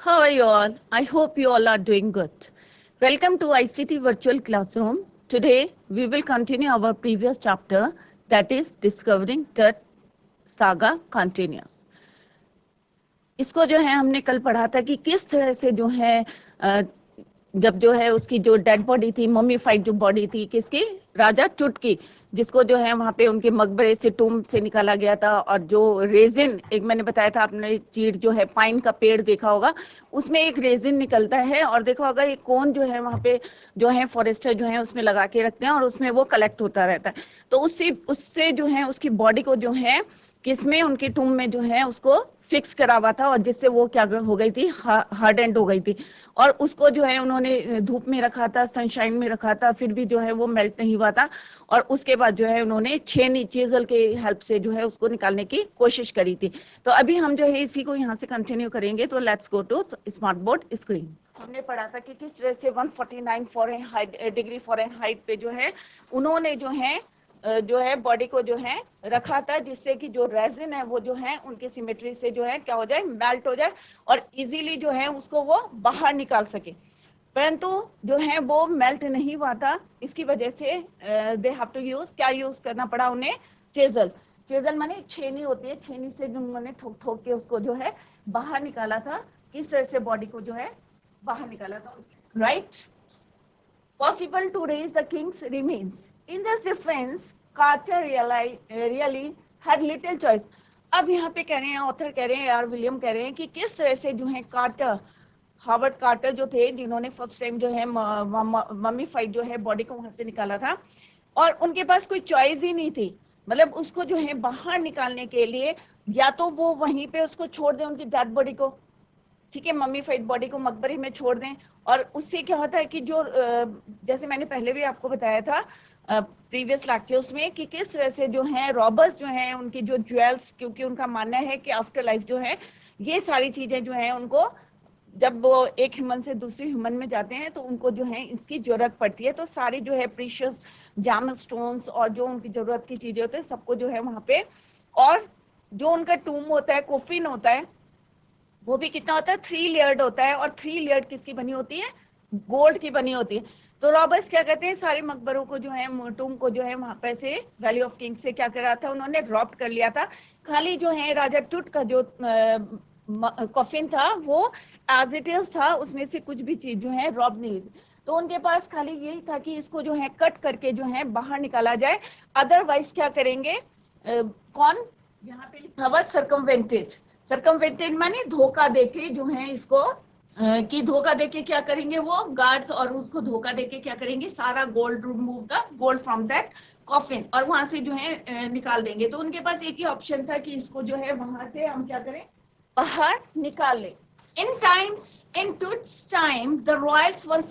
How are you all? I hope you all are doing good. Welcome to ICT Virtual Classroom. Today we will continue our previous chapter, that is Discovering Tut Saga Continues. इसको जो है हमने कल पढ़ा था कि किस तरह से जो है जब जो है उसकी जो डेड बॉडी थी, मम्मीफाइड जो बॉडी थी किसकी, राजा टुट की, जिसको जो है वहां पे उनके मकबरे से टूम से निकाला गया था। और जो रेजिन, एक मैंने बताया था, आपने चीड़ जो है पाइन का पेड़ देखा होगा, उसमें एक रेजिन निकलता है और देखो अगर एक कोन जो है वहां पे जो है फॉरेस्टर जो है उसमें लगा के रखते हैं और उसमें वो कलेक्ट होता रहता है। तो उससे जो है उसकी बॉडी को जो है किसमें, उनकी टूम में जो है उसको फिक्स करा हुआ था और जिससे वो क्या हो गई थी, हार्ड एंड हो गई थी। और उसको जो है उन्होंने धूप में रखा था, सनशाइन में रखा था, फिर भी जो है वो मेल्ट नहीं हुआ था। और उसके बाद जो है उन्होंने छेनी चीजल के हेल्प से जो है उसको निकालने की कोशिश करी थी। तो अभी हम जो है इसी को यहाँ से कंटिन्यू करेंगे। तो let's go to smart board screen. हमने पढ़ा था कि किस तरह से 149 डिग्री फ़ारेनहाइट पे जो है उन्होंने जो है बॉडी को जो है रखा था, जिससे कि जो रेजिन है वो जो है उनकी सिमेट्री से जो है क्या हो जाए, मेल्ट हो जाए और इजीली जो है उसको वो बाहर निकाल सके। परंतु जो है वो मेल्ट नहीं हुआ था। इसकी वजह से दे हैव टू यूज, क्या यूज करना पड़ा उन्हें, चेजल। चेजल माने छेनी होती है, छेनी से उन्होंने ठोक ठोक के उसको जो है बाहर निकाला था। किस तरह से बॉडी को जो है बाहर निकाला था, right. Possible to raise the king's remains. In this defense, Carter really had little choice. अब यहाँ पे कह रहे हैं, ऑथर कह रहे हैं, यार विलियम कह रहे हैं कि किस तरह से जो है कार्टर, हार्वर्ड कार्टर जो थे, जिन्होंने फर्स्ट टाइम जो है मम्मीफाइड जो है बॉडी को वहां से निकाला था, और उनके पास कोई चॉइस ही नहीं थी। मतलब उसको जो है बाहर निकालने के लिए या तो वो वहीं पे उसको छोड़ दें, उनकी डेड बॉडी को, ठीक है, मम्मीफाइड बॉडी को मकबरे में छोड़ दें। और उससे क्या होता है कि जो जैसे मैंने पहले भी आपको बताया था प्रीवियस लेक्चर्स में कि किस तरह से जो है रॉबर्स जो हैं उनकी जो ज्वेल्स, क्योंकि उनका मानना है कि आफ्टर लाइफ जो है ये सारी चीजें जो है उनको, जब वो एक ह्यूमन से दूसरी ह्यूमन में जाते हैं तो उनको जो है इसकी जरूरत पड़ती है। तो सारी जो है प्रीशियस जैम स्टोन्स और जो उनकी जरूरत की चीजें होती है सबको जो है वहां पे, और जो उनका टूम होता है, कोफिन होता है, वो भी कितना होता है, 3 लेयर्ड होता है। और 3 लेयर्ड किसकी बनी होती है, गोल्ड की बनी होती है। तो रॉबर्ट्स क्या कहते हैं, सारे मकबरों को जो है, टूम को जो है वहां पे से वैली ऑफ किंग्स से क्या करा था, उन्होंने रॉब कर लिया था। खाली जो है राजा टुट का जो कॉफिन था वो एज इट इज था, उसमें से कुछ भी चीज जो है रॉब नहीं हुई। तो उनके पास खाली यही था कि इसको जो है कट करके जो है बाहर निकाला जाए। अदरवाइज क्या करेंगे, कौन, यहाँ पे लिखा हुआ सर्कमवेंटेड। सर्कमवेंटेड माने धोखा देके जो है इसको कि धोखा देके क्या करेंगे वो गार्ड्स, और उसको धोखा देके क्या करेंगे, सारा gold remove the gold from that coffin और वहां से जो है निकाल देंगे। तो उनके पास एक ही ऑप्शन था कि इसको जो है वहां से हम क्या करें, बाहर निकाल लें। In Tut's time, the royals were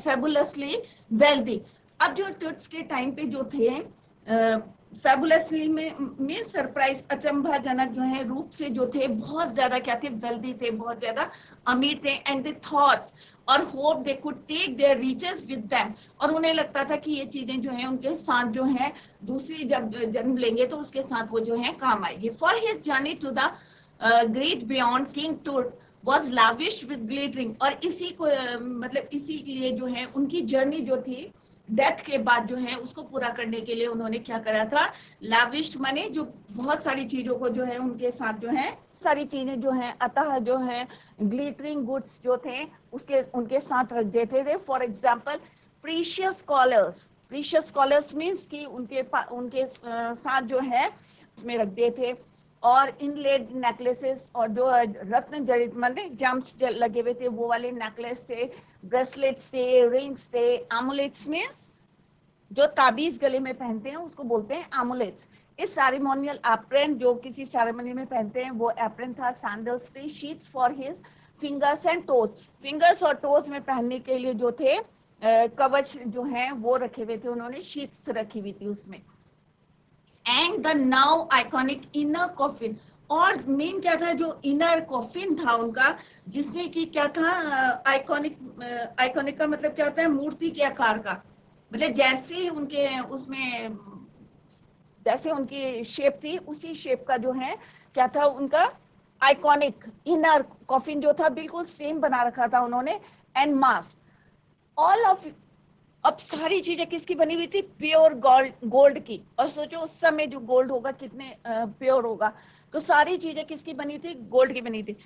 fabulously wealthy. अब जो टुट्स के टाइम पे जो थे फैबुलसली में सरप्राइज, अचंभाजनक जो है रूप से जो थे, बहुत ज्यादा क्या थे, वेल्दी थे, बहुत ज्यादा अमीर थे। एंड दे थॉट और hope they could take their riches with them, और उन्हें लगता था कि ये चीजें जो है उनके साथ जो है दूसरी जब जन्म लेंगे तो उसके साथ वो जो है काम आएगी। For his journey to the great beyond, King Tut was lavished with glittering, और इसी को मतलब इसी के लिए जो है उनकी जर्नी जो थी डेथ के बाद जो है उसको पूरा करने के लिए उन्होंने क्या करा था, लाविश्ड माने जो बहुत सारी चीजों को जो है उनके साथ जो है सारी चीजें जो है अतः जो है ग्लिटरिंग गुड्स जो थे उसके उनके साथ रख देते थे। For example precious collars, precious collars means कि उनके साथ जो है उसमें रख देते, और इनलेड नेकलेसेस, और जो रत्न जड़ित माने जम्स लगे हुए थे वो वाले नेकलेस थे, ब्रेसलेट्स थे, रिंग्स थे। एमुलेट्स मींस जो ताबीज गले में पहनते हैं उसको बोलते हैं एमुलेट्स। इस सेरेमोनियल एप्रन जो किसी सेरेमनी में पहनते हैं वो एप्रन था। सैंडल्स थे, sheets for his fingers and toes, fingers और टोज में पहनने के लिए जो थे कवच जो है वो रखे हुए थे, उन्होंने शीट्स रखी हुई थी उसमें। And the now iconic inner coffin, और मेन क्या था, जो इनर कॉफिन था उनका, जिसमें कि क्या था, आइकॉनिक का मतलब क्या होता है, मूर्ति के आकार का, मतलब जैसे उनके उसमें जैसे उनकी शेप थी उसी शेप का जो है क्या था उनका आइकॉनिक इनर कॉफिन जो था बिल्कुल सेम बना रखा था उन्होंने, एंड मास्क ऑल ऑफ। अब सारी चीजें किसकी बनी हुई थी? प्योर गोल्ड की। और सोचो उस समय जो गोल्ड होगा कितने प्योर होगा, तो सारी चीजें किसकी बनी थी? गोल्ड की बनी थी।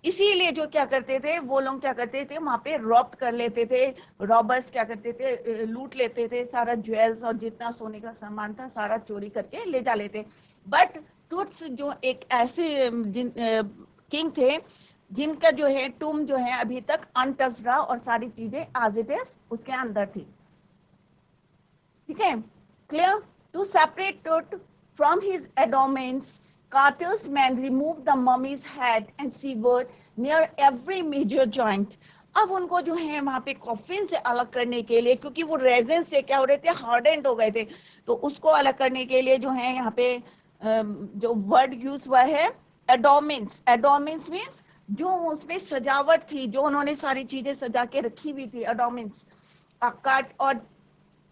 इसीलिए जो क्या करते थे वो लोग, क्या करते थे वहां पे रॉब कर लेते थे, रॉबर्स क्या करते थे, लूट लेते थे सारा ज्वेल्स और जितना सोने का सामान था सारा चोरी करके ले जा लेते। बट टूट्स जो एक ऐसे किंग थे जिनका जो है टूम जो है अभी तक अनटच रहा और सारी चीजें एज इट इज उसके अंदर थी। ठीक है, clear? To separate Tut from his adornments, Carter's men removed the mummy's head and severed near every major joint. अब उनको जो है वहां पे कॉफिन से अलग करने के लिए, क्योंकि वो रेजिन से क्या हो रहे थे, हार्डेंड हो गए थे, तो उसको अलग करने के लिए जो है यहाँ पे जो वर्ड यूज हुआ है एडोमेंस। एडोमेंस मीन्स जो उसमें सजावट थी, जो उन्होंने सारी चीजें सजा के रखी हुई थी, एडोमेंस। काट और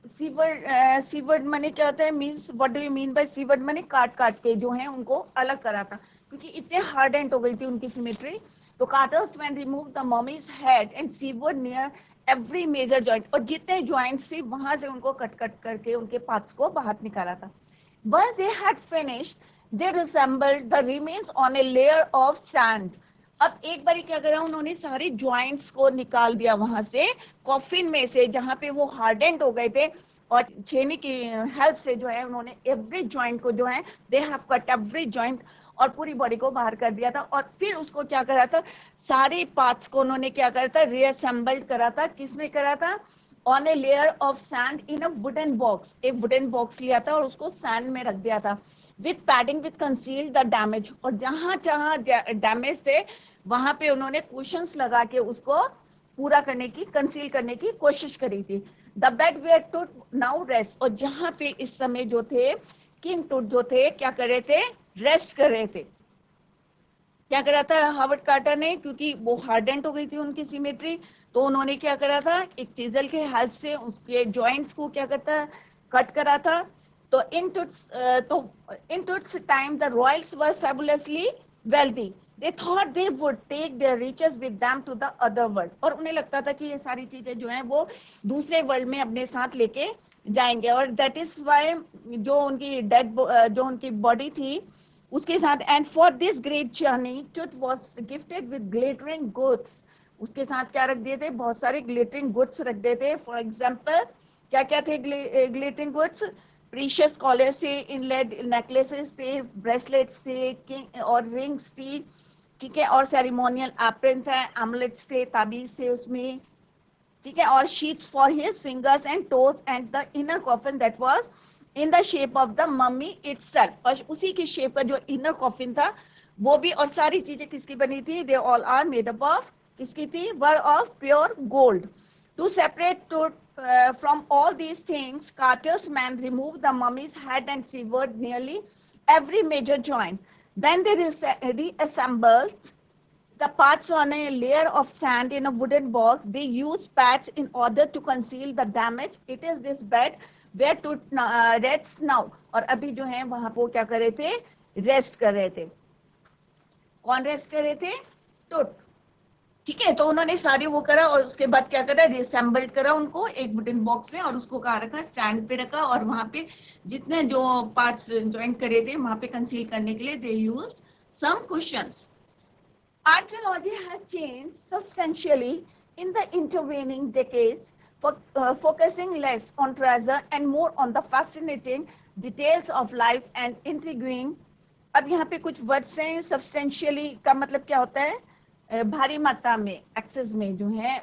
सीवर्ड मनी क्या होता है, means what do you mean by seaward money? काट काट के जो है उनको अलग करा था, क्योंकि इतने हार्डेंट हो गई थी उनकी सिमेट्री। तो Carter's men remove the mummy's head and severed near every major joint, और जितने जॉइंट्स थे वहां से उनको कट कट करके उनके पार्ट्स को बाहर निकाला था। Once they had finished, they reassembled the remains on a layer of sand. अब एक बारी क्या करा उन्होंने, सारे ज्वाइंट्स को निकाल दिया वहां से, कॉफिन में से जहां पे वो हार्डेंड हो गए थे, और छेनी की हेल्प से जो है उन्होंने एवरी ज्वाइंट को जो है they have cut every joint और पूरी बॉडी को बाहर कर दिया था। और फिर उसको क्या करा था, सारे पार्ट्स को उन्होंने क्या करा था, रीअसेंबल्ड करा था। किसमें करा था? On a layer of sand in a wooden box. एक वुडन बॉक्स लिया था और उसको सैंड में रख दिया था, with padding with conceal the damage. और जहां जहां डैमेज थे वहां पे उन्होंने कुशंस लगा के उसको पूरा करने की, कंसील करने की कोशिश करी थी। द बेड वेयर टूट नाउ रेस्ट, और जहां पे इस समय जो थे किंग टूट जो थे क्या कर रहे थे, रेस्ट कर रहे थे। क्या करा था हार्वर्ड कार्टर ने, क्योंकि वो हार्डेंट हो गई थी उनकी सिमेट्री, तो उन्होंने क्या करा था, एक चीजल के हेल्प से उसके जॉइंट्स को क्या करता, कट करा था। तो in Tut's time the royals were fabulously wealthy, they thought they would take their riches with them to the other world. और उन्हें लगता था कि ये सारी चीजें जो हैं वो दूसरे वर्ल्ड में अपने साथ लेके जाएंगे। और दैट इज वाई जो उनकी डेड, जो उनकी बॉडी थी उसके साथ, and for this great journey Tut was gifted with glittering goods. उसके साथ क्या रख दिए थे, बहुत सारे ग्लिटरिंग गुड्स रख दिए थे। फॉर एग्जांपल क्या क्या थे ग्लिटरिंग गुड्स? प्रीशियस कॉलर से, इनलेड नेकलेसेस थे, ब्रेसलेट्स थे और रिंग्स थी। ठीक है, और सेरेमोनियल एप्रन था, एमुलेट्स थे, ताबीज थे उसमें। ठीक है, और sheets for his fingers and toes, and the inner coffin that was in the shape of the mummy itself. और उसी की शेप का जो इनर कॉफिन था वो भी, और सारी चीजें किसकी बनी थी? They all are made up of, किसकी थी? Were of pure gold. To separate to from all these things, Carter's man removed the mummy's head and severed nearly every major joint. Then they reassembled the parts on a layer of sand in a wooden box. They used pads in order to conceal the damage. It is this bed where to rests now. और अभी जो है वहां पे क्या कर रहे थे, रेस्ट कर रहे थे। कौन रेस्ट कर रहे थे? टूट। ठीक है, तो उन्होंने सारे वो करा और उसके बाद क्या करा, रिसेंबल्ड करा उनको एक वुडन बॉक्स में, और उसको कहा रखा सैंड पे रखा, और वहां पे जितने जो पार्ट्स ज्वाइंट करे थे वहां पे कंसील करने के लिए they used some cushions. Archaeology has changed substantially in the intervening decades, focusing less on treasure and more on the fascinating details of life and intriguing. अब यहाँ पे कुछ वर्ड्स हैं। सब्सटेंशियली का मतलब क्या होता है? भारी मात्रा में, एक्सेस में जो है,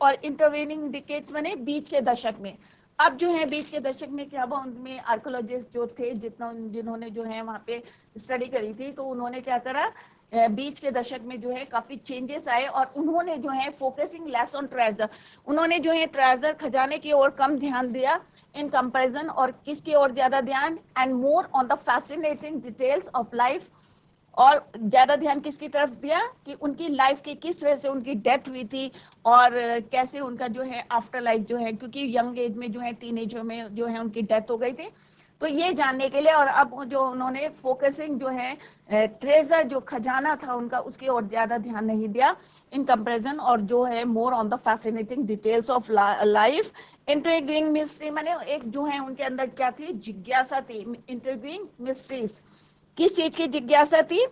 और इंटरवेनिंग डिकेड्स माने बीच के दशक में। अब जो है बीच के दशक में क्या हुआ, उनमें आर्कियोलॉजिस्ट जो थे जिन्होंने जो है वहां पे स्टडी करी थी, तो उन्होंने क्या करा, बीच के दशक में जो है काफी चेंजेस आए, और उन्होंने जो है फोकसिंग लेस ऑन ट्रेजर, उन्होंने जो है ट्रेजर खजाने की ओर कम ध्यान दिया इन कंपैरिजन, और किसकी ओर ज्यादा ध्यान, and more on the fascinating details of life. और ज्यादा ध्यान किसकी तरफ दिया कि उनकी लाइफ की किस तरह से उनकी डेथ हुई थी, और कैसे उनका जो है आफ्टर लाइफ जो है, क्योंकि यंग एज में जो है टीनेजर में जो है उनकी डेथ हो गई थी। तो ये जानने के लिए, और अब जो उन्होंने फोकसिंग जो है ट्रेजर जो खजाना था उनका, उसकी ओर ज्यादा ध्यान नहीं दिया इन कंपैरिजन, और जो है more on the fascinating details of life, intriguing mystery, माने एक जो है उनके अंदर क्या थी, जिज्ञासा थी, इंट्रिगिंग मिस्ट्रीज, किस चीज की जिज्ञासा थी,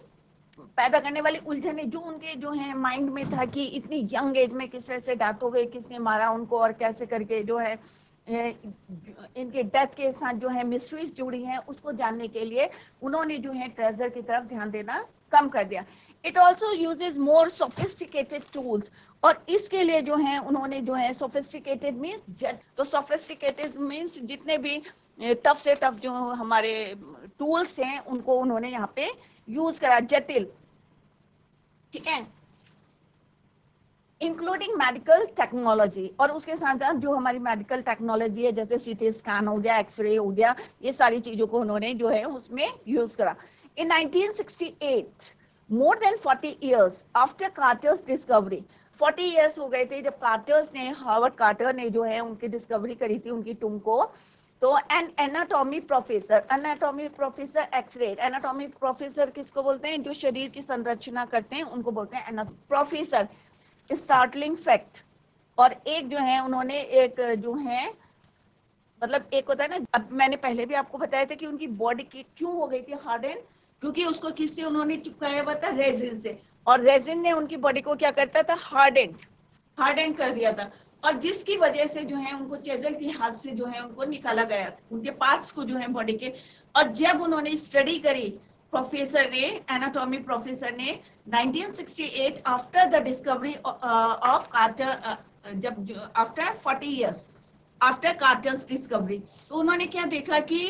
पैदा करने वाली उलझने जो उनके जो है माइंड में था कि इतनी यंग एज में किस तरह से डेथ हो गई, किसने मारा उनको, और कैसे करके जो है इनके डेथ के साथ जो है मिस्ट्रीज जुड़ी हैं, उसको जानने के लिए उन्होंने जो है ट्रेजर की तरफ ध्यान देना कम कर दिया। It also uses more sophisticated tools, और इसके लिए जो है उन्होंने जो है सोफिस्टिकेटेड मीन्स, तो सोफिस्टिकेटेड मीन्स जितने भी टफ से टफ जो हमारे टूल्स हैं उनको उन्होंने यहाँ पे यूज करा, जटिल, ठीक है, इंक्लूडिंग मेडिकल टेक्नोलॉजी, और उसके साथ साथ जो हमारी मेडिकल टेक्नोलॉजी है जैसे सीटी स्कैन हो गया, एक्सरे हो गया, ये सारी चीजों को उन्होंने जो है उसमें यूज करा। इन 1968, more than 40 years after Carter's discovery, 40 years हो गए थे जब कार्टर्स ने, हार्वर्ड कार्टर ने जो है उनकी डिस्कवरी करी थी उनकी टूम को, तो an anatomy professor x-ray, anatomy professor किसको बोलते हैं, जो शरीर की संरचना करते हैं उनको बोलते हैं प्रोफेसर, स्टार्टलिंग फैक्ट। और एक जो है उन्होंने एक जो है, मतलब एक होता है ना, अब मैंने पहले भी आपको बताया था कि उनकी बॉडी की क्यों हो गई थी हार्डन, क्योंकि उसको किससे उन्होंने चिपकाया हुआ था, रेजिन से, और रेजिन ने उनकी बॉडी को क्या करता था, हार्डन कर दिया था, और जिसकी वजह से जो है उनको चेजल की हाथ से जो है उनको निकाला गया था, उनके पार्ट्स को जो है बॉडी के। और जब उन्होंने स्टडी करी प्रोफेसर ने, एनाटॉमी प्रोफेसर ने 1968 after the discovery of Carter, जब after 40 years after Carter's discovery, तो उन्होंने क्या देखा कि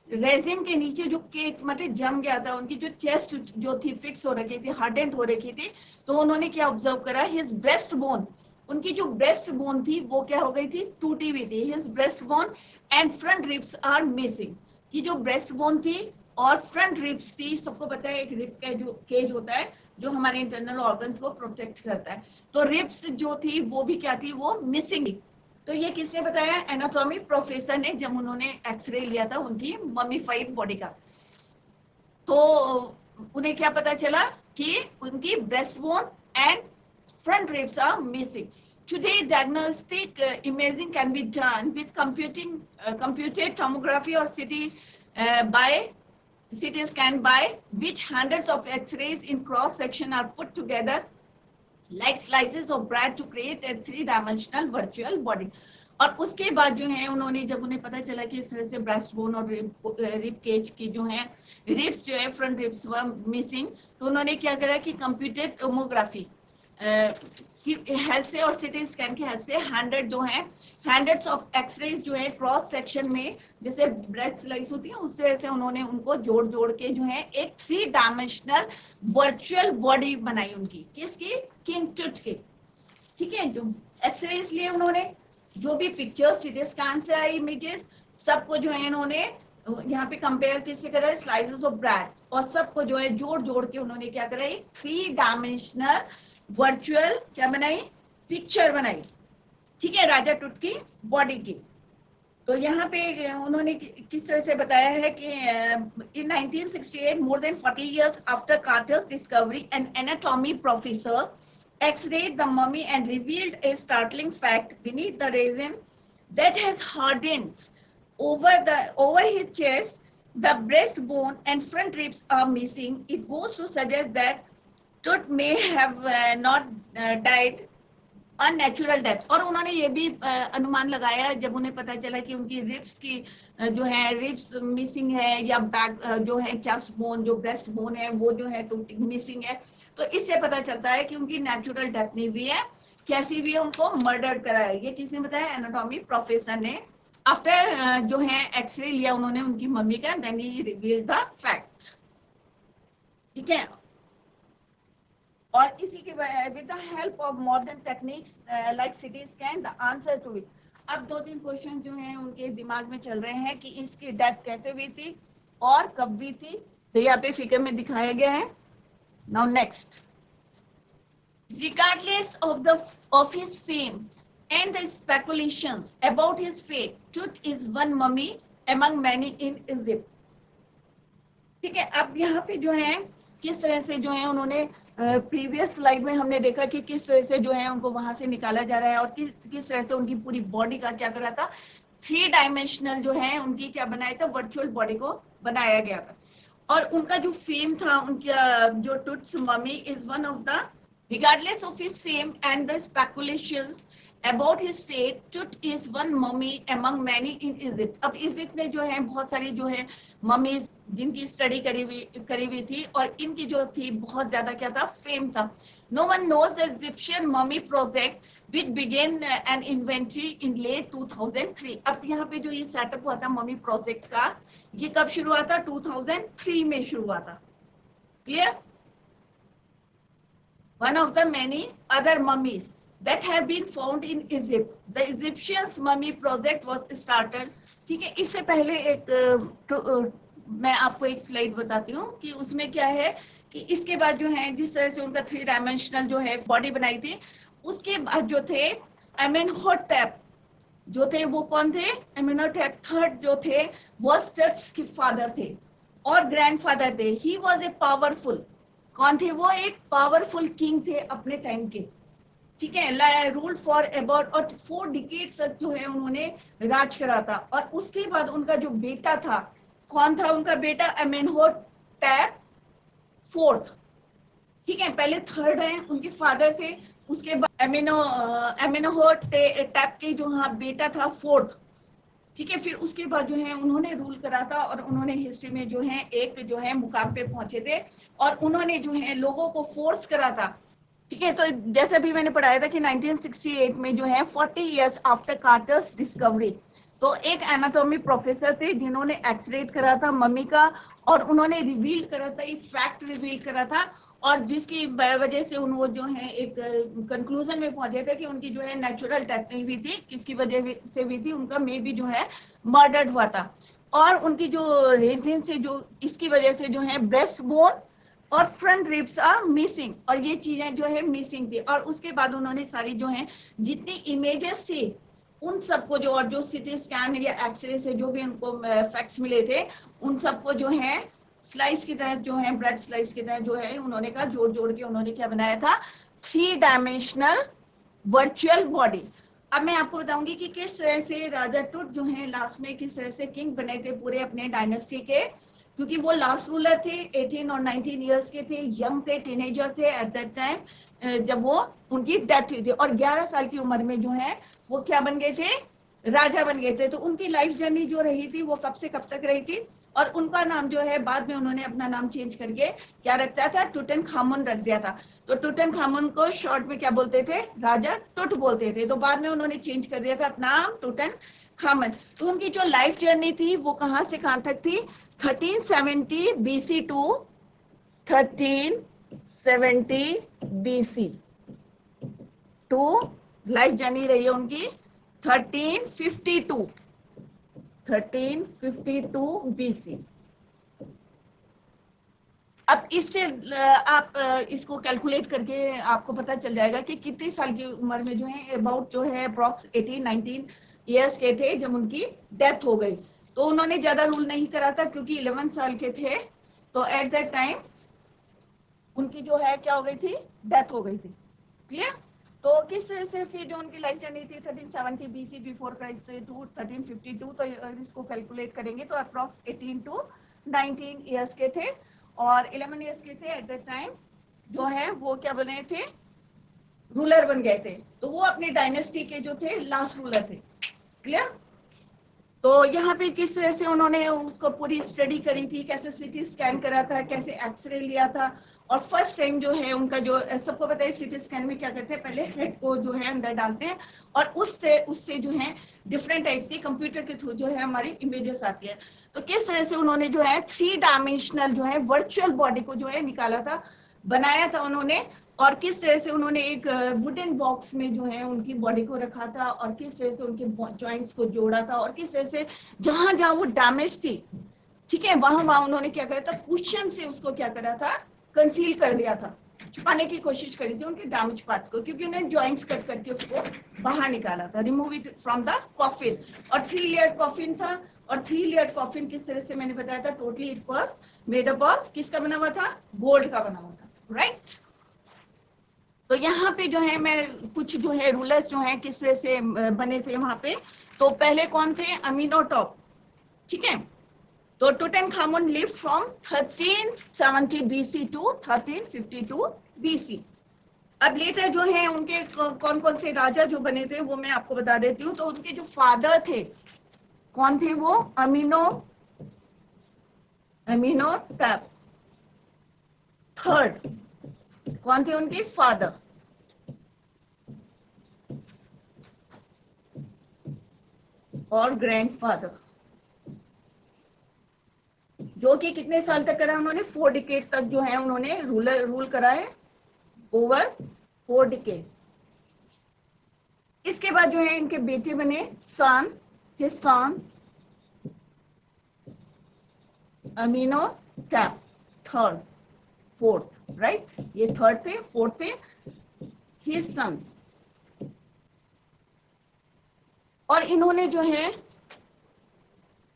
रेजिन के नीचे जो केक मतलब जम गया था, उनकी जो चेस्ट जो थी फिक्स हो रखी थी, हार्डेंड हो रखी थी, तो उन्होंने क्या ऑब्जर्व करा, हिज ब्रेस्ट बोन, उनकी जो ब्रेस्ट बोन थी वो क्या हो गई थी, टूटी हुई थी, his breast bone and front ribs are missing, कि जो ब्रेस्ट बोन थी और फ्रंट रिब्स थी, सबको पता है एक रिब का जो केज होता है जो हमारे इंटरनल ऑर्गन्स को प्रोटेक्ट करता है, तो रिब्स जो थी वो भी क्या थी, वो मिसिंग थी। तो ये किसने बताया, एनाटॉमी प्रोफेसर ने, जब उन्होंने एक्सरे लिया था उनकी ममीफाइड बॉडी का, तो उन्हें क्या पता चला कि उनकी breast bone and front ribs are missing. Today, diagnostic imaging can be done with computed tomography or CT scan, by which hundreds of X-rays in cross section are put together like slices of bread to create a 3-dimensional virtual body. और उसके बाद जो है उन्होंने, जब उन्हें पता चला कि इस तरह से ब्रेस्ट बोन और रिब केज की जो है रिब्स जो है फ्रंट रिब्स वर मिसिंग, तो उन्होंने क्या करा कि कंप्यूटेड टोमोग्राफी की हेल्प से और सीटी स्कैन की हेल्प से हंड्रेड्स ऑफ एक्सरेज जो है क्रॉस सेक्शन में जैसे ब्रेड स्लाइस होती है उस तरह से उन्होंने उनको जोड़ के जो है एक 3-डायमेंशनल वर्चुअल बॉडी बनाई उनकी, किसकी, किंटूट की, ठीक है। जो एक्सरेज लिए उन्होंने, जो भी पिक्चर्स सीटी स्कैन से आई इमेजेस, सबको जो है इन्होंने यहाँ पे कंपेयर किससे करा, स्लाइसेस ऑफ ब्रेड, और सबको जो है जोड़ के उन्होंने क्या करा, एक 3-डायमेंशनल वर्चुअल क्या बनाई, पिक्चर बनाई, ठीक है, राजा टूट की बॉडी की। तो यहाँ पे उन्होंने किस तरह से बताया है कि in 1968 more than 40 years after Carter's discovery, an anatomy professor x-rayed the mummy and revealed a startling fact beneath the resin that has hardened over his chest. The breastbone and front ribs are missing. It goes to suggest that Tut may have not died unnatural death. और उन्होंने ये भी अनुमान लगाया जब उन्हें पता चला कि उनकी रिब्स की जो है रिब्स मिसिंग है, या बैक जो है चेस्ट बोन, जो ब्रेस्ट बोन है वो जो है मिसिंग है, तो इससे पता चलता है कि उनकी नेचुरल डेथ नहीं हुई है, कैसी भी है, उनको मर्डर करा है। ये किसने बताया, एनाटॉमी प्रोफेसर ने। आफ्टर जो है एक्सरे लिया उन्होंने उनकी मम्मी का, then he revealed the fact, ठीक है। और इसी के with the help of modern techniques like CT scan, the answer to it. अब 2-3 क्वेश्चन जो हैं उनके दिमाग में चल रहे हैं कि इसकी डेथ कैसे हुई थी और कब हुई थी, तो यहाँ पे फिगर में दिखाया गया है। Now next, regardless of his fame and the speculations about his fate, Tut is one mummy among many in Egypt. ठीक है, अब यहाँ पे जो है किस तरह से जो है उन्होंने प्रीवियस स्लाइड में हमने देखा कि किस तरह से जो है उनको वहां से निकाला जा रहा है और किस तरह से उनकी पूरी बॉडी का क्या करा था, 3 डायमेंशनल जो है उनकी क्या बनाया था, वर्चुअल बॉडी को बनाया गया था। और उनका जो फेम था, उनका जो Tut's mummy is one of the, regardless of his fame and the speculations about his fate, Tut is one mummy among many in Egypt. अब इजिप्ट में जो है बहुत सारी जो है मम्मीज जिनकी स्टडी करी हुई थी और इनकी जो थी बहुत ज्यादा क्या था, फेम था। No one knows the Egyptian mummy project which began an inventory in late 2003. अब यहाँ पे जो ये सेटअप हुआ था मम्मी प्रोजेक्ट का, ये कब शुरू हुआ था, 2003 में शुरू हुआ था। Clear? One of the many other mummies that have been found in Egypt. The Egyptians mummy project was started. ठीक है, इससे पहले एक मैं आपको एक स्लाइड बताती हूँ कि उसमें क्या है कि इसके बाद जो है जिस तरह से उनका 3 डायमेंशनल जो है बॉडी बनाई थी, उसके बाद जो थे एमेनहोटेप जो थे वो कौन थे, एमेनहोटेप थर्ड जो थे वो टट्स के फादर थे और ग्रैंडफादर थे। ही वाज ए पावरफुल, कौन थे वो, एक पावरफुल किंग थे अपने टाइम के। ठीक है, रूल फॉर अबाउट और 4 डिकेड्स तक जो है उन्होंने राज करा था। और उसके बाद उनका जो बेटा था, कौन था उनका बेटा, एमेनहोटेप फोर्थ। ठीक है, पहले थर्ड है उनके फादर थे, उसके बाद एमेनहोटेप के जो हाँ बेटा था फोर्थ। ठीक है, फिर उसके बाद जो है उन्होंने रूल करा था और उन्होंने हिस्ट्री में जो है एक जो है मुकाम पे पहुंचे थे और उन्होंने जो है लोगों को फोर्स करा था। ठीक है, तो जैसे अभी मैंने पढ़ाया था कि 1968 में जो है 40 इयर्स आफ्टर कार्टर्स डिस्कवरी, तो एक एनाटॉमी प्रोफेसर थे जिन्होंने एक्सरे करा था मम्मी का और उन्होंने रिवील करा था, एक फैक्ट रिवील करा था और जिसकी वजह से उन्होंने जो है एक कंक्लूजन में पहुंचे थे कि उनकी जो है नेचुरल डेथ नहीं हुई थी, किसकी वजह से हुई थी, उनका मे भी जो है मर्डर्ड हुआ था। और उनकी जो रीजन से जो इसकी वजह से जो है ब्रेस्ट बोन और फ्रंट रिब्स आर मिसिंग, और ये चीजें जो है मिसिंग थी। और उसके बाद उन्होंने सारी जो है जितनी इमेजेस से उन सबको जो और जो सिटी स्कैन या एक्सरे से जो भी उनको फैक्ट्स मिले थे उन सबको जो है स्लाइस की तरह जो है ब्रेड स्लाइस की तरह जो है उन्होंने कहा जोड़ जोड़ के उन्होंने क्या बनाया था, 3 डायमेंशनल वर्चुअल बॉडी। अब मैं आपको बताऊंगी कि किस तरह से राजा टुट जो है लास्ट में किस तरह से किंग बने थे पूरे अपने डायनेस्टी के, क्योंकि वो लास्ट रूलर थे, 18 और 19 इयर्स के थे, यंग थे, टीनेजर थे एट दैट टाइम जब वो उनकी डेथ हुई थी और 11 साल की उम्र में जो है वो क्या बन गए थे, राजा बन गए थे। तो उनकी लाइफ जर्नी जो रही थी वो कब से कब तक रही थी और उनका नाम जो है बाद में उन्होंने अपना नाम चेंज करके क्या रखता था, टुटनखामुन रख दिया था। तो टुटनखामुन को शॉर्ट में क्या बोलते थे, राजा टुट बोलते थे, तो बाद में उन्होंने चेंज कर दिया था अपना नाम टुटनखामुन। तो उनकी जो लाइफ जर्नी थी वो कहां से कहां तक थी, 1370 BC to 1370 BC to life journey रही है उनकी 1352 BC। अब इससे आप इसको कैलकुलेट करके आपको पता चल जाएगा कि कितनी साल की उम्र में जो है अबाउट जो है अप्रॉक्स 18-19 इयर्स के थे जब उनकी डेथ हो गई। तो उन्होंने ज्यादा रूल नहीं करा था क्योंकि 11 साल के थे, तो एट दैट टाइम उनकी जो है क्या हो गई थी, डेथ हो गई थी। क्लियर? तो किस तरह से फिर जो उनकी लाइफ जर्नी थी 1370 BC बिफोर क्राइस्ट से टू 1352, तो इसको कैलकुलेट करेंगे तो अप्रॉक्स 18 to 19 इयर्स के थे और 11 इयर्स के थे एट दैट टाइम जो है वो क्या बने थे, रूलर बन गए थे। तो वो अपने डायनेस्टी के जो थे लास्ट रूलर थे। क्लियर? तो यहाँ पे किस तरह से उन्होंने उसको पूरी स्टडी करी थी, कैसे सिटी स्कैन करा था, कैसे एक्सरे लिया था और फर्स्ट टाइम जो है उनका जो सबको पता है सिटी स्कैन में क्या करते हैं, पहले हेड को जो है अंदर डालते हैं और उससे जो है डिफरेंट टाइप्स की कंप्यूटर के थ्रू जो है हमारी इमेजेस आती है। तो किस तरह से उन्होंने जो है 3 डायमेंशनल जो है वर्चुअल बॉडी को जो है निकाला था, बनाया था उन्होंने, और किस तरह से उन्होंने एक वुडन बॉक्स में जो है उनकी बॉडी को रखा था और किस तरह से उनके जॉइंट्स को जोड़ा था और किस तरह से जहां जहां वो डैमेज थी, ठीक है, वहां वहां उन्होंने क्या करा था, कुशन से उसको क्या करा था, कंसील कर दिया था, छुपाने की कोशिश करी थी उनके डैमेज पार्ट्स को, क्योंकि उन्हें जॉइंट्स कट करके उसको बाहर निकाला था, remove it from the coffin. और 3 लेयर कॉफिन था और 3 लेयर कॉफिन किस तरह से मैंने बताया था, totally it was made up of किसका बना हुआ था, गोल्ड का बना हुआ था, राइट। तो यहाँ पे जो है मैं कुछ जो है रूलर्स जो है किस तरह से बने थे वहां पे। तो पहले कौन थे, अमीनोटॉप, ठीक है। तो Tutankhamun lived from 1370 BC to 1352 BC। अब लेटर जो है उनके कौन कौन से राजा जो बने थे वो मैं आपको बता देती हूँ। तो उनके जो फादर थे कौन थे, वो अमीनोटॉप थर्ड, कौन थे उनके फादर, और ग्रैंडफादर, जो कि कितने साल तक करा उन्होंने, 4 डिकेड तक जो है उन्होंने रूल करा है, ओवर 4 डिकेड। इसके बाद जो है इनके बेटे बने, son, his son Amenhotep third, fourth, right, ये थर्ड थे, फोर्थ थे हिज सन। और इन्होंने जो है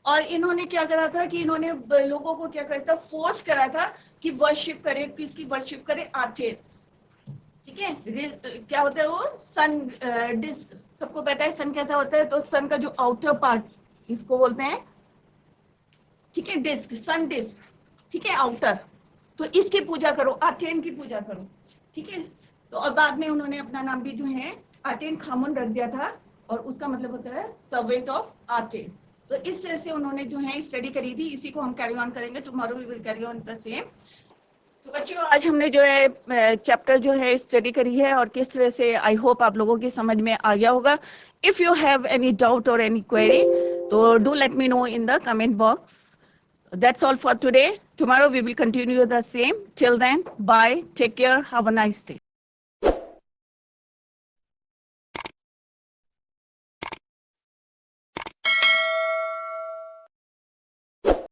क्या करा था कि इन्होंने लोगों को क्या करा था, फोर्स करा था कि वर्शिप करे, किसकी वर्शिप करे, आर्चर, ठीक है। क्या होता है वो, सन डिस्क, सबको पता है सन कैसा होता है। तो सन का जो आउटर पार्ट इसको बोलते हैं, ठीक है, डिस्क, सन डिस्क, ठीक है, आउटर। तो इसकी पूजा करो, आर्टेन की पूजा करो, ठीक है। तो और बाद में उन्होंने अपना नाम भी जो है आर्टेन खामुन रख दिया था, और उसका मतलब होता है सर्वेंट ऑफ आर्टेन। तो इस तरह से उन्होंने जो है स्टडी करी थी, इसी को हम कैरी ऑन करेंगे, tomorrow we will carry on the same. तो बच्चों आज हमने जो है चैप्टर जो है स्टडी करी है, और किस तरह से आई होप आप लोगों की समझ में आ गया होगा। If you have any doubt और एनी क्वेरी, तो do let me know in the comment box. That's all for today. Tomorrow we will continue the same. Till then, bye. Take care. Have a nice day.